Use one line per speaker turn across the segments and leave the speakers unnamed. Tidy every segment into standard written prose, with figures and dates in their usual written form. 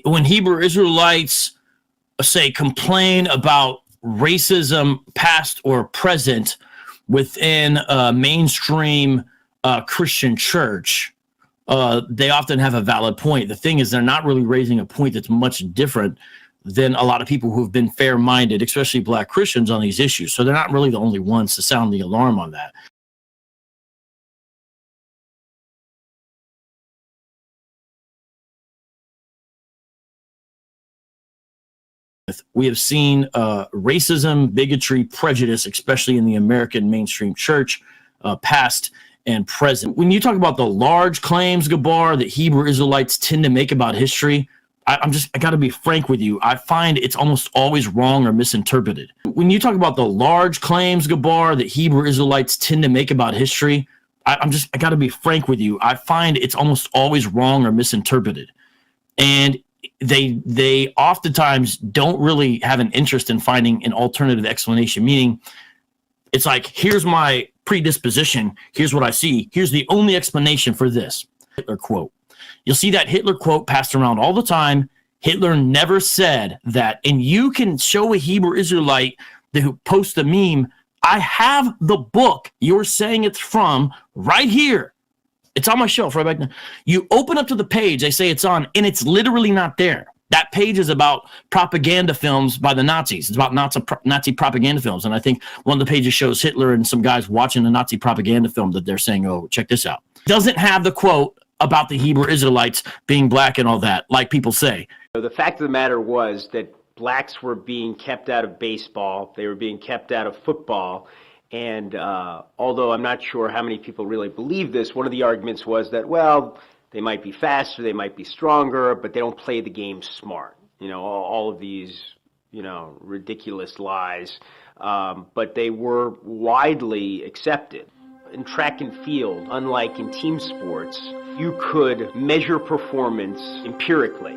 When Hebrew Israelites say complain about racism past or present within a mainstream Christian church, they often have a valid point. The thing is, they're not really raising a point that's much different than a lot of people who've been fair-minded, especially Black Christians, on these issues. So they're not really the only ones to sound the alarm on that. We have seen racism, bigotry, prejudice, especially in the American mainstream church, past and present. When you talk about the large claims, Gabar, that Hebrew Israelites tend to make about history, I got to be frank with you. I find it's almost always wrong or misinterpreted. When you talk about the large claims, Gabar, that Hebrew Israelites tend to make about history, I got to be frank with you. I find it's almost always wrong or misinterpreted. And they oftentimes don't really have an interest in finding an alternative explanation, meaning it's like, here's my predisposition, here's what I see, here's the only explanation for this. Hitler quote. You'll see that Hitler quote passed around all the time. Hitler never said that. And you can show a Hebrew Israelite who posts a meme, I have the book you're saying it's from right here. It's on my shelf right back now. You open up to the page they say it's on, and it's literally not there. That page is about propaganda films by the Nazis. It's about Nazi propaganda films. And I think one of the pages shows Hitler and some guys watching a Nazi propaganda film that they're saying, oh, check this out. Doesn't have the quote about the Hebrew Israelites being black and all that, like people say.
The fact of the matter was that blacks were being kept out of baseball. They were being kept out of football. And although I'm not sure how many people really believe this, one of the arguments was that, well, they might be faster, they might be stronger, but they don't play the game smart. You know, all of these, you know, ridiculous lies. But they were widely accepted. In track and field, unlike in team sports, you could measure performance empirically.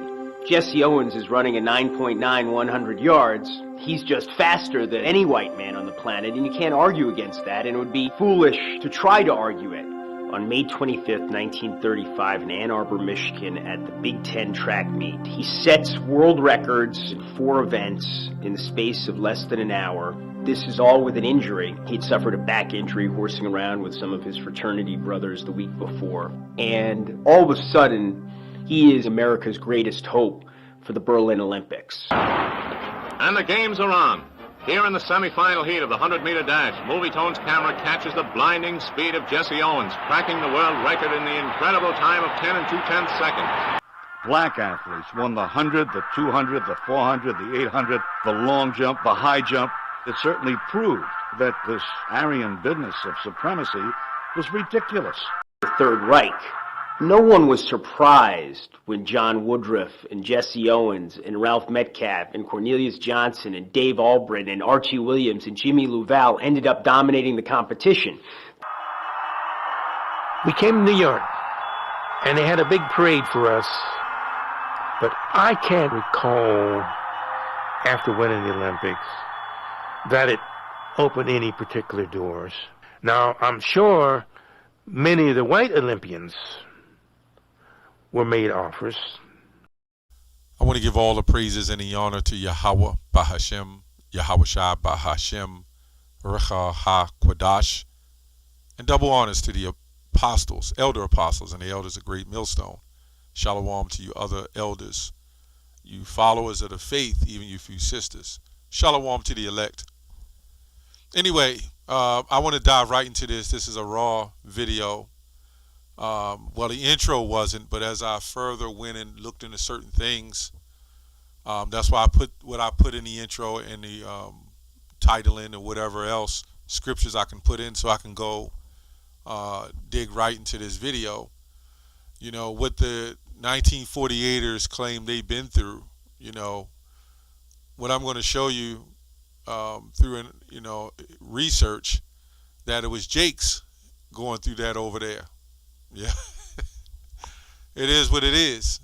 Jesse Owens is running a 9.9 100 yards. He's just faster than any white man on the planet, and you can't argue against that, and it would be foolish to try to argue it. On May 25th, 1935, in Ann Arbor, Michigan, at the Big Ten track meet, he sets world records in 4 events in the space of less than an hour. This is all with an injury. He'd suffered a back injury horsing around with some of his fraternity brothers the week before. And all of a sudden, he is America's greatest hope for the Berlin Olympics.
And the games are on. Here in the semifinal heat of the 100-meter dash, Movietone's camera catches the blinding speed of Jesse Owens, cracking the world record in the incredible time of 10 2/10 seconds.
Black athletes won the 100, the 200, the 400, the 800, the long jump, the high jump. It certainly proved that this Aryan business of supremacy was ridiculous.
The Third Reich. No one was surprised when John Woodruff and Jesse Owens and Ralph Metcalfe and Cornelius Johnson and Dave Albritton and Archie Williams and Jimmy Louval ended up dominating the competition.
We came to New York, and they had a big parade for us, but I can't recall, after winning the Olympics, that it opened any particular doors. Now, I'm sure many of the white Olympians were made offers.
I want to give all the praises and the honor to Yahawah, BaHaSHam, YAHAWASHI, BaHaSHam, RAWCHAA, QADASH, and double honors to the apostles, elder apostles, and the elders of Great Millstone. Shalom to you other elders, you followers of the faith, even you few sisters. Shalom to the elect. Anyway, I want to dive right into this. This is a raw video. Well, the intro wasn't, but as I further went and looked into certain things, that's why I put what I put in the intro and the title in, or whatever else scriptures I can put in, so I can go dig right into this video. You know, what the 1948ers claim they've been through, you know, what I'm going to show you through research, that it was Jake's going through that over there. Yeah. It is what it is.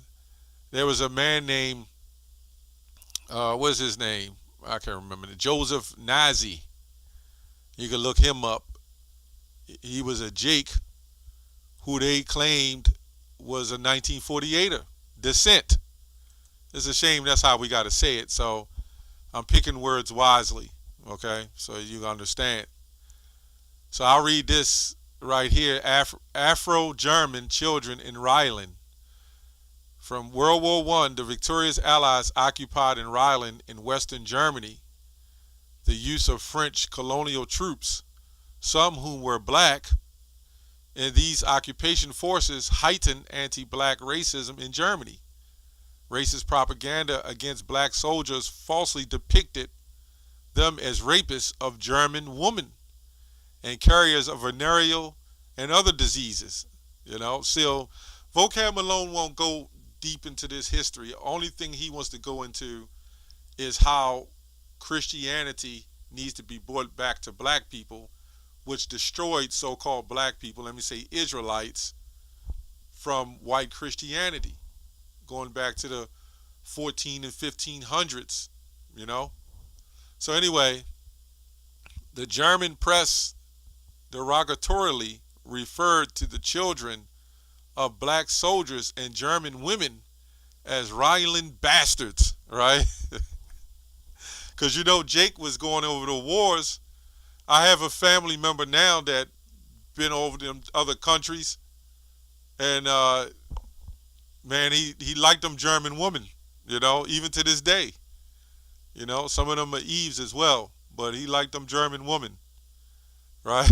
There was a man named what's his name? I can't remember. Joseph Nazi. You can look him up. He was a Jake who they claimed was a 1948er descent. It's a shame that's how we got to say it. So I'm picking words wisely, okay, so you understand. So I'll read this right here. Afro-German children in Rhineland. From World War I, the victorious Allies occupied in Rhineland in western Germany. The use of French colonial troops, some whom were black, in these occupation forces heightened anti-black racism in Germany. Racist propaganda against black soldiers falsely depicted them as rapists of German women and carriers of venereal and other diseases. So Vocab Malone won't go deep into this history. Only thing he wants to go into is how Christianity needs to be brought back to black people, which destroyed so-called black people, let me say Israelites, from white Christianity, going back to the 14 and 1500s, So anyway, the German press derogatorily referred to the children of black soldiers and German women as Rhineland bastards, right? Because Jake was going over the wars. I have a family member now that been over them other countries, and man, he liked them German women, even to this day. Some of them are Eves as well, but he liked them German women, right?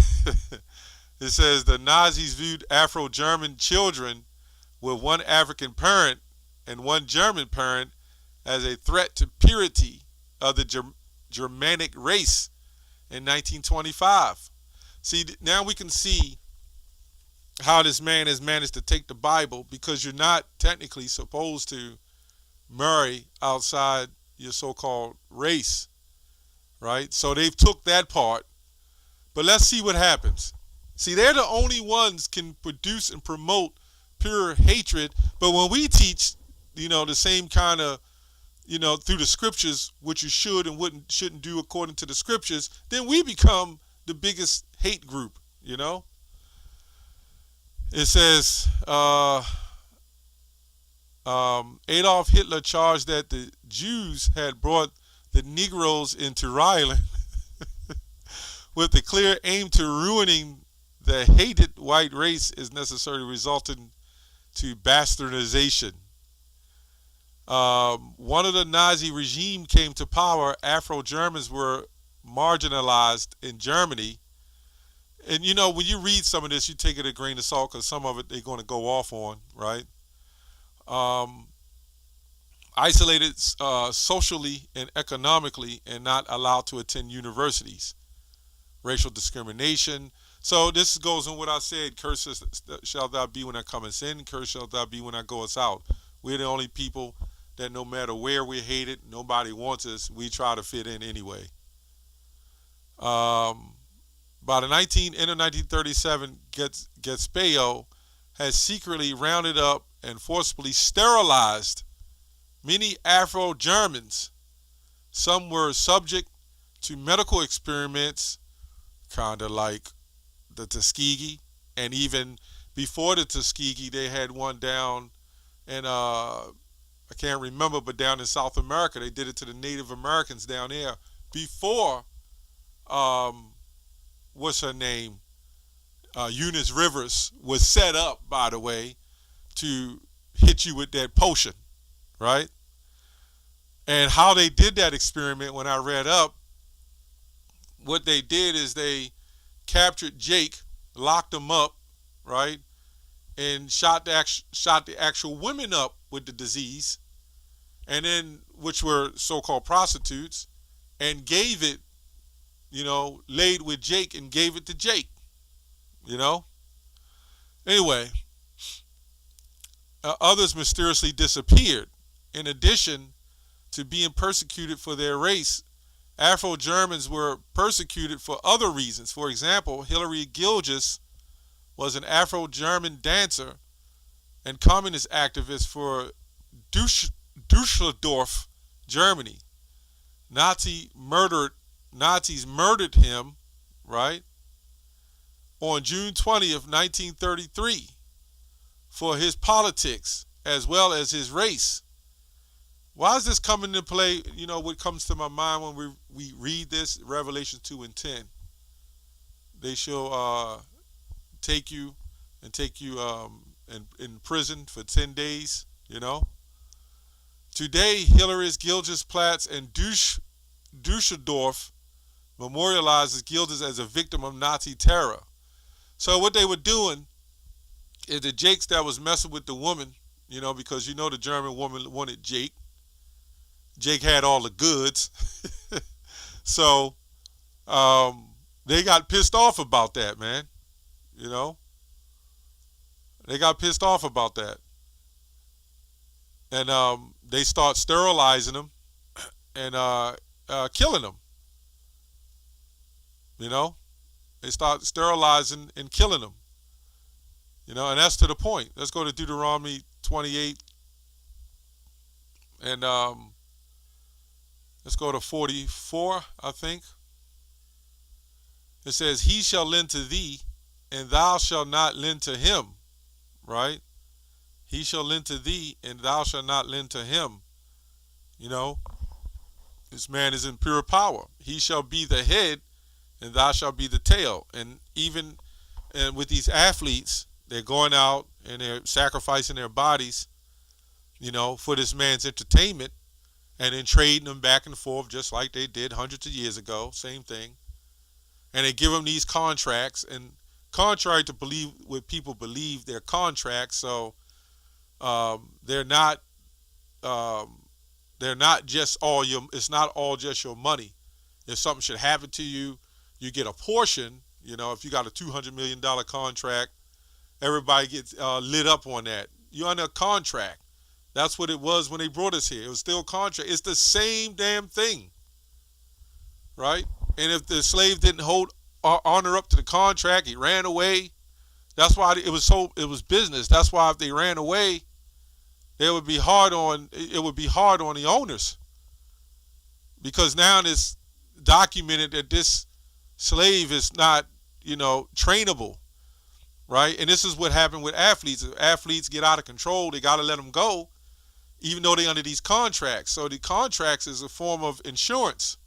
It says the Nazis viewed Afro-German children with one African parent and one German parent as a threat to purity of the Germanic race in 1925. See, now we can see how this man has managed to take the Bible, because you're not technically supposed to marry outside your so-called race, right? So they've took that part, but let's see what happens. See, they're the only ones can produce and promote pure hatred, but when we teach, the same kind of, through the scriptures, what you should and shouldn't do according to the scriptures, then we become the biggest hate group, It says, Adolf Hitler charged that the Jews had brought the Negroes into Rhineland with the clear aim to ruining the hated white race is necessarily resulting to bastardization. One of the Nazi regime came to power, Afro-Germans were marginalized in Germany. And when you read some of this, you take it a grain of salt, because some of it they're going to go off on, right? Isolated socially and economically and not allowed to attend universities. Racial discrimination. So this goes on what I said, curses shall thou be when I comest in, curse shall thou be when I goest out. We're the only people that no matter where we're hated, nobody wants us, we try to fit in anyway. By the end of 1937, Gestapo had secretly rounded up and forcibly sterilized many Afro-Germans. Some were subject to medical experiments, kind of like the Tuskegee, and even before the Tuskegee, they had one down in, I can't remember, but down in South America, they did it to the Native Americans down there before, what's her name, Eunice Rivers was set up, by the way, to hit you with that potion, right? And how they did that experiment, when I read up, what they did is they captured Jake, locked him up, right, and shot the actual women up with the disease, and then, which were so-called prostitutes, and gave it, laid with Jake and gave it to Jake, Anyway, others mysteriously disappeared. In addition to being persecuted for their race, Afro-Germans were persecuted for other reasons. For example, Hilary Gilges was an Afro-German dancer and communist activist for Dusseldorf, Germany. Nazis murdered him, right, on June 20th, 1933 for his politics as well as his race. Why is this coming into play? You know, what comes to my mind when we read this, Revelation 2 and 10. They shall take you in prison for 10 days, you know. Today, Hillary's Gildas-Platz and Dusseldorf memorializes Gildas as a victim of Nazi terror. So what they were doing is the Jakes that was messing with the woman, you know, because you know the German woman wanted Jake. Jake had all the goods. So they got pissed off about that, man. You know, they got pissed off about that. And they start sterilizing them and killing them. You know, they start sterilizing and killing them. You know, and that's to the point. Let's go to Deuteronomy 28 and let's go to 44, I think. It says, he shall lend to thee, and thou shalt not lend to him. Right? He shall lend to thee, and thou shalt not lend to him. You know, this man is in pure power. He shall be the head, and thou shalt be the tail. And even with these athletes, they're going out and they're sacrificing their bodies, you know, for this man's entertainment, and then trading them back and forth just like they did hundreds of years ago. Same thing. And they give them these contracts, and contrary to believe what people believe, they're contracts. So they're not just all your. It's not all just your money. If something should happen to you, you get a portion. You know, if you got a $200 million contract, everybody gets lit up on that. You're under a contract. That's what it was when they brought us here. It was still a contract. It's the same damn thing, right? And if the slave didn't hold honor up to the contract, he ran away. That's why it was business. That's why if they ran away, it would be hard on the owners, because now it's documented that this slave is not, you know, trainable, right? And this is what happened with athletes. If athletes get out of control, they got to let them go, even though they're under these contracts. So the contracts is a form of insurance,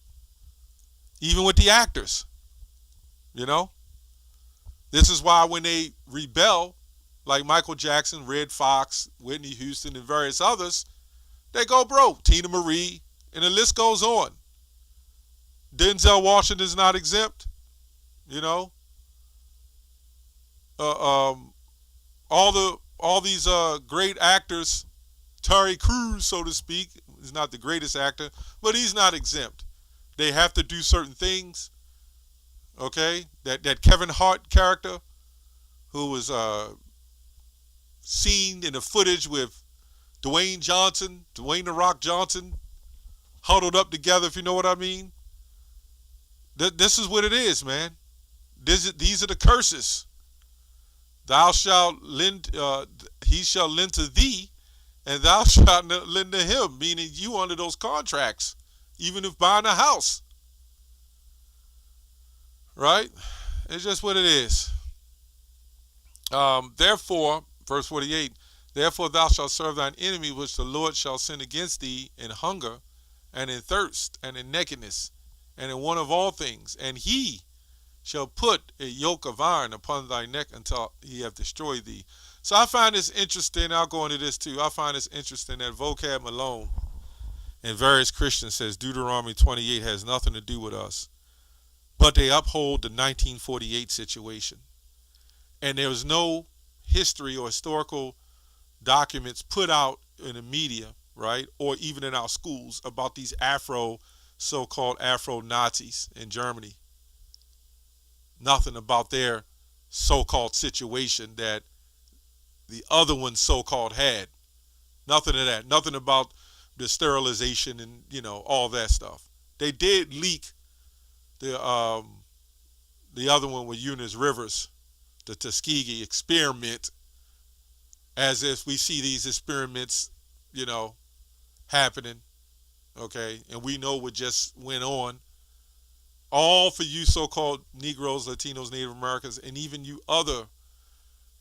even with the actors, you know. This is why when they rebel, like Michael Jackson, Red Fox, Whitney Houston, and various others, they go broke. Tina Marie, and the list goes on. Denzel Washington is not exempt, you know. All these great actors, Terry Crews, so to speak, is not the greatest actor, but he's not exempt. They have to do certain things. Okay, that Kevin Hart character, who was seen in the footage with Dwayne The Rock Johnson, huddled up together, if you know what I mean. This is what it is, man. These are the curses. Thou shalt lend, he shall lend to thee, and thou shalt lend to him, meaning you under those contracts, even if buying a house. Right? It's just what it is. Therefore, verse 48, therefore thou shalt serve thine enemy, which the Lord shall send against thee in hunger, and in thirst, and in nakedness, and in want of all things. And he shall put a yoke of iron upon thy neck until he have destroyed thee. So I find this interesting. I'll go into this too. I find this interesting that Vocab alone and various Christians says Deuteronomy 28 has nothing to do with us, but they uphold the 1948 situation. And there was no history or historical documents put out in the media, right, or even in our schools about these so-called Afro Nazis in Germany. Nothing about their so-called situation that the other ones so-called had. Nothing of that. Nothing about the sterilization and, you know, all that stuff. They did leak the other one with Eunice Rivers, the Tuskegee experiment, as if we see these experiments, you know, happening, okay, and we know what just went on. All for you so-called Negroes, Latinos, Native Americans, and even you other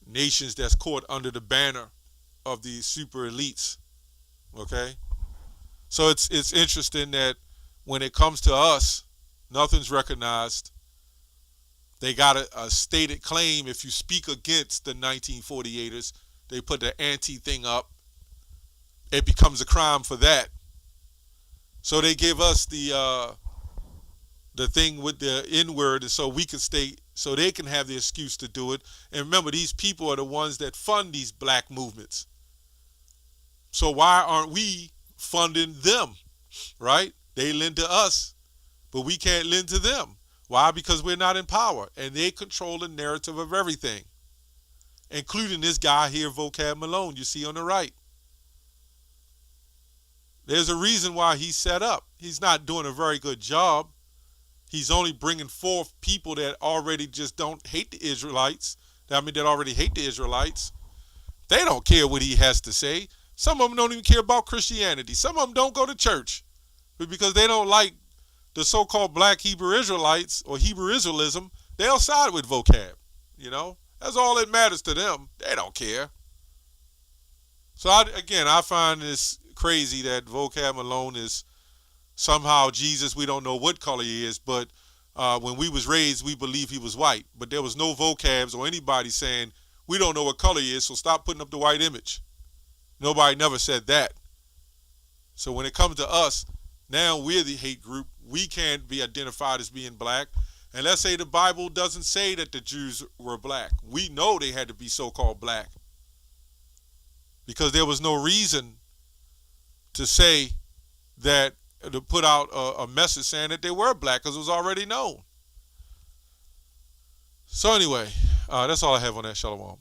nations that's caught under the banner of these super elites, okay? So it's interesting that when it comes to us, nothing's recognized. They got a stated claim. If you speak against the 1948ers, they put the anti thing up. It becomes a crime for that. So they give us the thing with the N-word, so we can stay, so they can have the excuse to do it. And remember, these people are the ones that fund these black movements. So why aren't we funding them, right? They lend to us, but we can't lend to them. Why? Because we're not in power, and they control the narrative of everything, including this guy here, Vocab Malone, you see on the right. There's a reason why he's set up. He's not doing a very good job. He's only bringing forth people that already just don't hate the Israelites. I mean, that already hate the Israelites. They don't care what he has to say. Some of them don't even care about Christianity. Some of them don't go to church. But because they don't like the so-called black Hebrew Israelites or Hebrew Israelism, they'll side with Vocab. You know, that's all that matters to them. They don't care. So I find this crazy that Vocab Malone is somehow Jesus. We don't know what color he is, but when we was raised, we believed he was white. But there was no vocabs or anybody saying, we don't know what color he is, so stop putting up the white image. Nobody never said that. So when it comes to us, now we're the hate group. We can't be identified as being black. And let's say the Bible doesn't say that the Jews were black. We know they had to be so-called black, because there was no reason to say that, to put out a message saying that they were black, because it was already known. So anyway, that's all I have on that. Shalom.